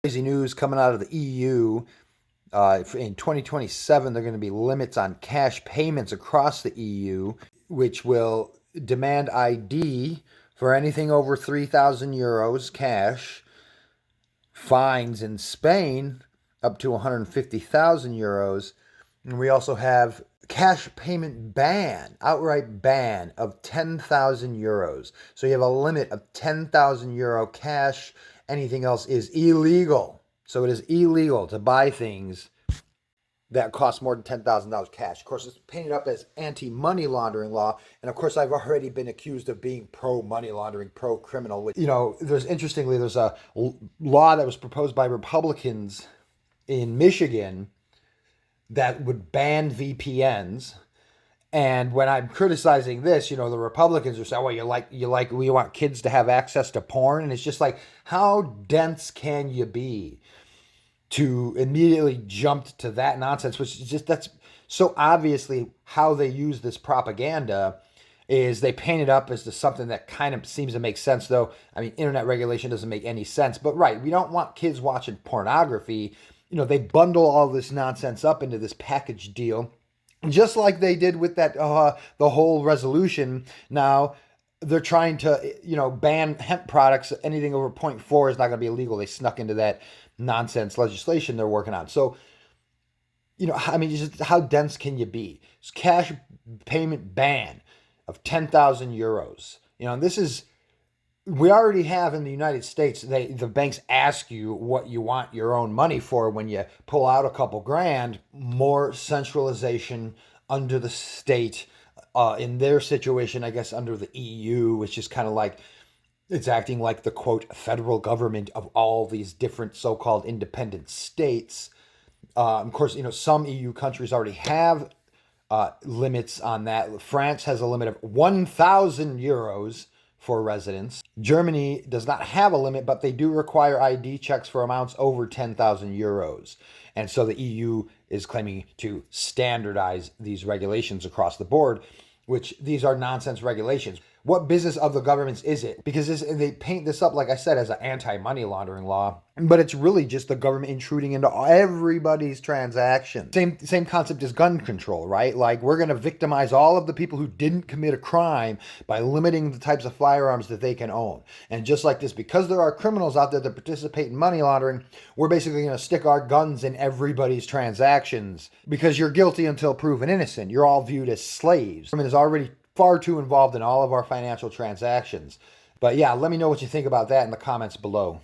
Crazy news coming out of the EU. In 2027, there are going to be limits on cash payments across the EU, which will demand ID for anything over 3,000 euros cash, fines in Spain up to 150,000 euros. And we also have cash payment ban, outright ban of 10,000 euros. So you have a limit of 10,000 euro cash. Anything else is illegal. So it is illegal to buy things that cost more than $10,000 cash. Of course, it's painted up as anti-money laundering law. And of course, I've already been accused of being pro-money laundering, pro-criminal. There's a law that was proposed by Republicans in Michigan that would ban VPNs. And when I'm criticizing this, the Republicans are saying, "Well, we want kids to have access to porn," and it's just like, how dense can you be to immediately jump to that nonsense? Which is that's so obviously how they use this propaganda. Is they paint it up as to something that kind of seems to make sense, though. I mean, internet regulation doesn't make any sense. But right, we don't want kids watching pornography. They bundle all this nonsense up into this package deal, just like they did with that the whole resolution. Now they're trying to ban hemp products. Anything over zero point 0.4 is not going to be illegal. They snuck into that nonsense legislation they're working on. So just how dense can you be? It's cash payment ban of 10,000 euros. We already have in the United States, the banks ask you what you want your own money for when you pull out a couple grand. More centralization under the state. In their situation, I guess under the EU, which is kind of like, it's acting like the, quote, federal government of all these different so-called independent states. Of course, some EU countries already have limits on that. France has a limit of 1,000 euros for residents. Germany does not have a limit, but they do require ID checks for amounts over 10,000 euros. And so the EU is claiming to standardize these regulations across the board, which these are nonsense regulations. What business of the governments is it? Because they paint this up, like I said, as an anti-money laundering law, but it's really just the government intruding into everybody's transactions. Same concept as gun control, right? Like, we're going to victimize all of the people who didn't commit a crime by limiting the types of firearms that they can own. And just like this, because there are criminals out there that participate in money laundering, we're basically going to stick our guns in everybody's transactions because you're guilty until proven innocent. You're all viewed as slaves. The government is already far too involved in all of our financial transactions. But yeah, let me know what you think about that in the comments below.